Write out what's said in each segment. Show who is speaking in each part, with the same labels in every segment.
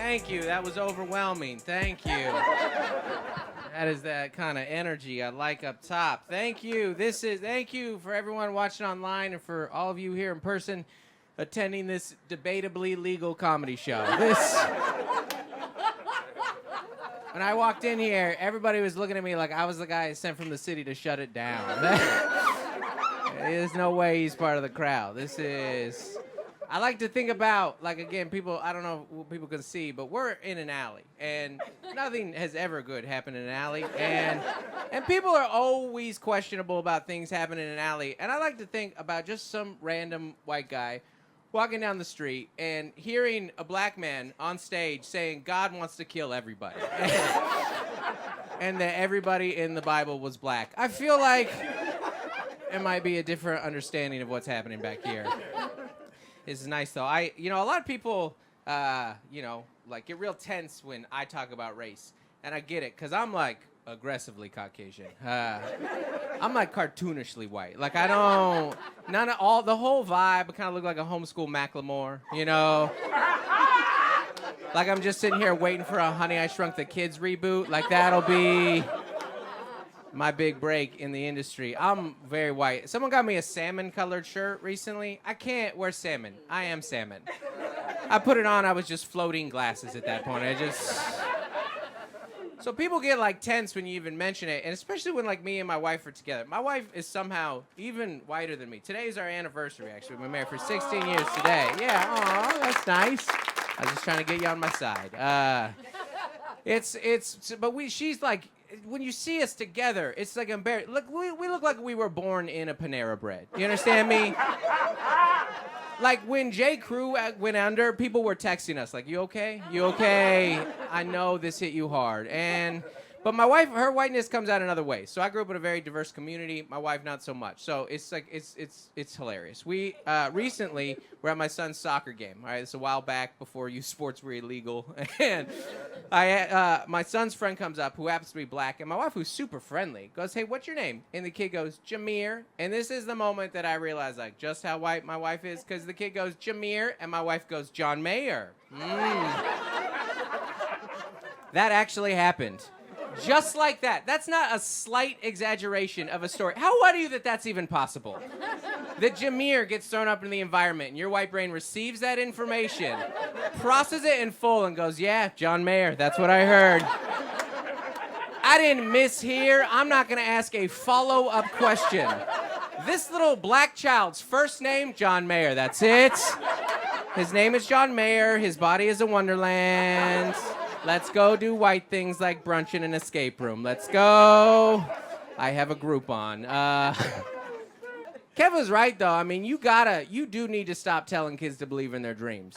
Speaker 1: Thank you. That was overwhelming. Thank you. That is that kind of energy I like up top. Thank you. Thank you for everyone watching online and for all of you here in person attending this debatably legal comedy show. When I walked in here, everybody was looking at me like I was the guy sent from the city to shut it down. There's no way he's part of the crowd. I like to think about, like, again, people, I don't know what people can see, but we're in an alley, and nothing has ever good happened in an alley, and people are always questionable about things happening in an alley, and I like to think about just some random white guy walking down the street and hearing a black man on stage saying God wants to kill everybody, and that everybody in the Bible was black. I feel like it might be a different understanding of what's happening back here. This is nice, though. A lot of people, like, get real tense when I talk about race. And I get it, because I'm, like, aggressively Caucasian. I'm, like, cartoonishly white. Like, the whole vibe, I kind of look like a homeschool Macklemore, you know? Like, I'm just sitting here waiting for a Honey, I Shrunk the Kids reboot. Like, that'll be my big break in the industry. I'm very white. Someone got me a salmon-colored shirt recently. I can't wear salmon. I am salmon. I put it on, I was just floating glasses at that point. So people get, like, tense when you even mention it, and especially when, like, me and my wife are together. My wife is somehow even whiter than me. Today's our anniversary, actually. We've been married for 16 years today. Yeah, aw, that's nice. I was just trying to get you on my side. She's like, when you see us together, it's like embarrassing. Look, we look like we were born in a Panera Bread. You understand me? Like, when J. Crew went under, people were texting us, like, you okay? You okay? I know this hit you hard. But my wife, her whiteness comes out in other ways. So I grew up in a very diverse community. My wife, not so much. So it's like, it's hilarious. We recently were at my son's soccer game. All right, it's a while back before youth sports were illegal. And my son's friend comes up, who happens to be black, and my wife, who's super friendly, goes, hey, what's your name? And the kid goes, Jameer. And this is the moment that I realized, like, just how white my wife is, because the kid goes, Jameer, and my wife goes, John Mayer. That actually happened. Just like that. That's not a slight exaggeration of a story. How white are you that that's even possible? That Jameer gets thrown up in the environment and your white brain receives that information, processes it in full, and goes, yeah, John Mayer, that's what I heard. I didn't mishear. I'm not going to ask a follow-up question. This little black child's first name, John Mayer, that's it. His name is John Mayer. His body is a wonderland. Let's go do white things like brunch in an escape room. Let's go. I have a Groupon. Kev was right, though. I mean, you do need to stop telling kids to believe in their dreams.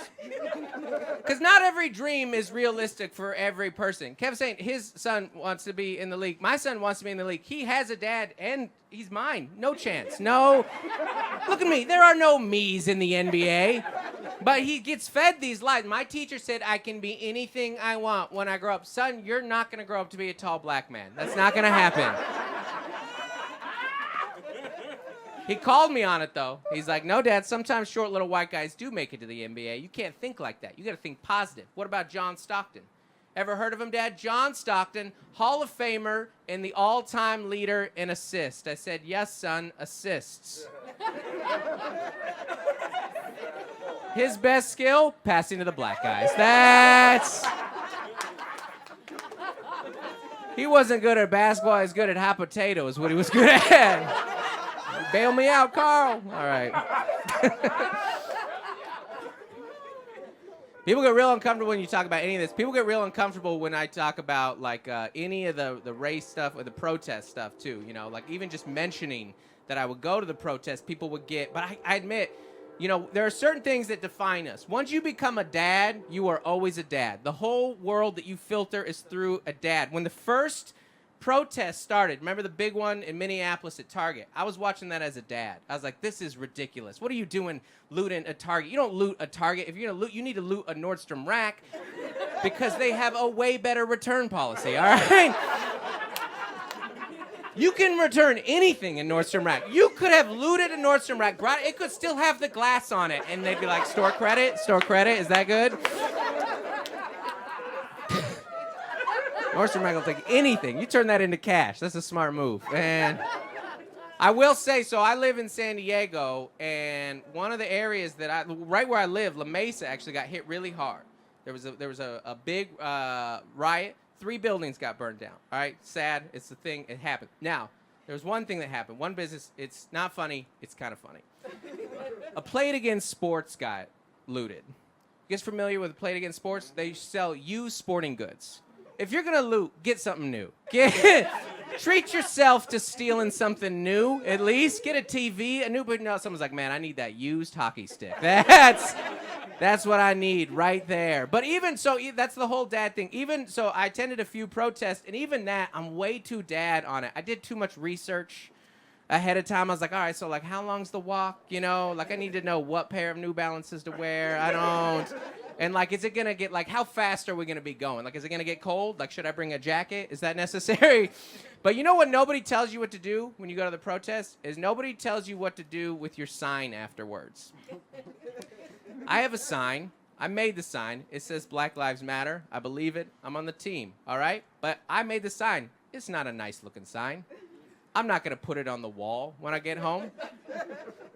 Speaker 1: Because not every dream is realistic for every person. Kev's saying his son wants to be in the league. My son wants to be in the league. He has a dad, and he's mine. No chance. No. Look at me. There are no me's in the NBA. But he gets fed these lies. My teacher said I can be anything I want when I grow up. Son, you're not going to grow up to be a tall black man. That's not going to happen. He called me on it, though. He's like, no, Dad, sometimes short little white guys do make it to the NBA. You can't think like that. You got to think positive. What about John Stockton? Ever heard of him, Dad? John Stockton, Hall of Famer and the all-time leader in assists. I said, yes, son, assists. His best skill, passing to the black guys. He wasn't good at basketball. He was good at hot potatoes, what he was good at. Bail me out, Carl. All right. People get real uncomfortable when you talk about any of this. People get real uncomfortable when I talk about, like, any of the race stuff or the protest stuff, too. You know, like, even just mentioning that I would go to the protest, people would get. But I admit, you know, there are certain things that define us. Once you become a dad, you are always a dad. The whole world that you filter is through a dad. When the first protest started, remember the big one in Minneapolis at Target? I was watching that as a dad. I was like, this is ridiculous. What are you doing looting a Target? You don't loot a Target. If you're going to loot, you need to loot a Nordstrom Rack because they have a way better return policy, all right? You can return anything in Nordstrom Rack. You could have looted a Nordstrom Rack, brought it could still have the glass on it, and they'd be like, store credit, is that good? Nordstrom Rack will take anything. You turn that into cash. That's a smart move. And I will say, so I live in San Diego, and one of the areas that right where I live, La Mesa, actually got hit really hard. There was a big riot. 3 buildings got burned down. All right, sad. It's the thing. It happened. Now, there was one thing that happened. One business. It's not funny. It's kind of funny. A Play It Again Sports got looted. You guys familiar with Play It Again Sports? They sell used sporting goods. If you're gonna loot, get something new. Treat yourself to stealing something new, at least. Get a TV, a new, but no, someone's like, man, I need that used hockey stick. That's what I need right there. But even so, that's the whole dad thing. Even so, I attended a few protests, and even that, I'm way too dad on it. I did too much research ahead of time. I was like, all right, so like, how long's the walk? You know, like I need to know what pair of New Balances to wear. I don't. And like, is it gonna get like, how fast are we gonna be going? Like, is it gonna get cold? Like, should I bring a jacket? Is that necessary? But you know what nobody tells you what to do when you go to the protest? Is nobody tells you what to do with your sign afterwards. I have a sign. I made the sign. It says Black Lives Matter. I believe it. I'm on the team, all right? But I made the sign. It's not a nice looking sign. I'm not gonna put it on the wall when I get home.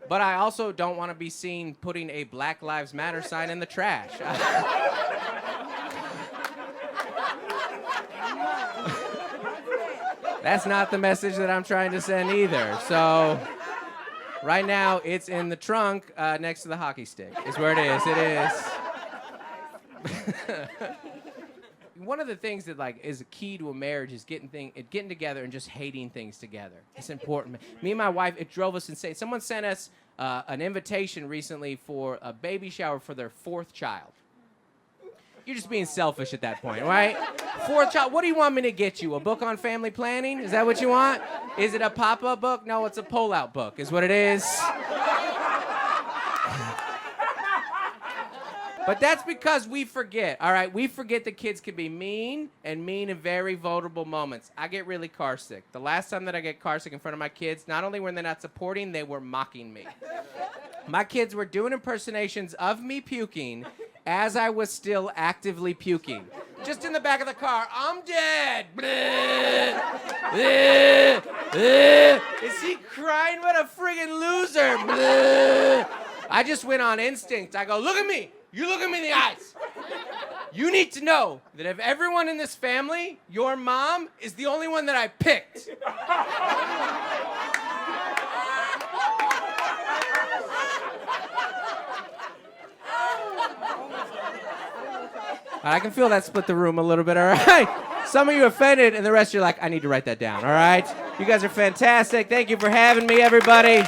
Speaker 1: But I also don't want to be seen putting a Black Lives Matter sign in the trash. That's not the message that I'm trying to send either. So right now, it's in the trunk next to the hockey stick is where it is. It is. One of the things that like is a key to a marriage is getting together and just hating things together. It's important. Me and my wife, it drove us insane. Someone sent us an invitation recently for a baby shower for their 4th child. You're just being selfish at that point, right? 4th child. What do you want me to get you? A book on family planning? Is that what you want? Is it a pop-up book? No, it's a pull-out book is what it is. But that's because we forget, all right? We forget that kids can be mean in very vulnerable moments. I get really car sick. The last time that I get car sick in front of my kids, not only were they not supporting, they were mocking me. My kids were doing impersonations of me puking as I was still actively puking. Just in the back of the car, I'm dead. Is he crying? What a friggin' loser. I just went on instinct. I go, look at me. You look at me in the eyes. You need to know that of everyone in this family, your mom is the only one that I picked. I can feel that split the room a little bit, all right? Some of you offended, and the rest you're like, I need to write that down, all right? You guys are fantastic. Thank you for having me, everybody.